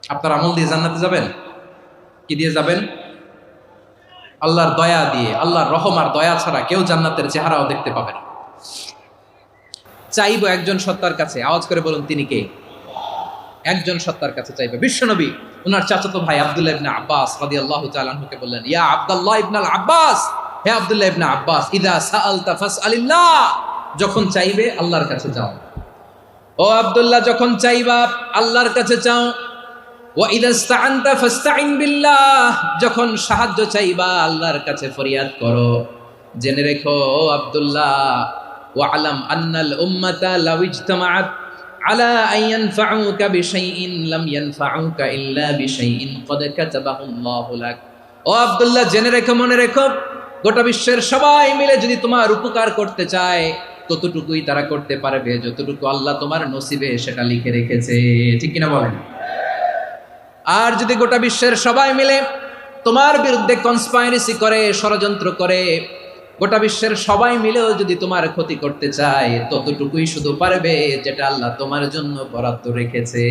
আপনার আমল দিয়ে জান্নাতে যাবেন? কি দিয়ে যাবেন? আল্লাহর দয়া দিয়ে। আল্লাহর রহম আর দয়া ছাড়া কেউ জান্নাতের চেহারাও দেখতে পাবে না। চাইবো একজন সত্তার কাছে, আওয়াজ করে বলুন তিনি কে? একজন সত্তার কাছে চাইবে। বিশ্বনবী ওনার চাচাতো ভাই আব্দুল্লাহ ইবনে আব্বাস রাদিয়াল্লাহু তাআলা আনহুকে বললেন, ইয়া আব্দুল্লাহ ইবনুল আব্বাস, হে আব্দুল্লাহ ইবনে আব্বাস, ইযা সাআলতা ফাসআলিল্লাহ, যখন চাইবে আল্লাহর কাছে যাও। ও আব্দুল্লাহ, যখন চাইবা আল্লাহর কাছে চাও। ওয়া ইযা ইসতাআনতা ফাসতাইন বিল্লাহ, যখন সাহায্য চাইবা আল্লাহর কাছে ফরিয়াদ করো। জেনে রেখো ও আব্দুল্লাহ, ওয়া'লাম আন্নাল উম্মাতা লাউ ইজতামাআত আলা আন ইয়ানফাউকা বিশাইইন লাম ইয়ানফাউকা ইল্লা বিশাইইন ক্বাদ কাতাবাহু আল্লাহু লাক। ও আব্দুল্লাহ, জেনে রেখো, মনে রেখো, গোটা বিশ্বের সবাই মিলে যদি তোমার উপকার করতে চায় ততটুকুই তারা করতে পারবে যতটুকু আল্লাহ তোমার নসিবে সেটা লিখে রেখেছে। ঠিক কিনা বলেন? আর যদি গোটা বিশ্বের সবাই মিলে তোমার বিরুদ্ধে কনস্পাইরেসি করে, ষড়যন্ত্র করে, গোটা বিশ্বের সবাই মিলেও যদি তোমার ক্ষতি করতে চায় ততটুকুই শুধু পারবে যেটা আল্লাহ তোমার জন্য বরাদ্দ রেখেছে।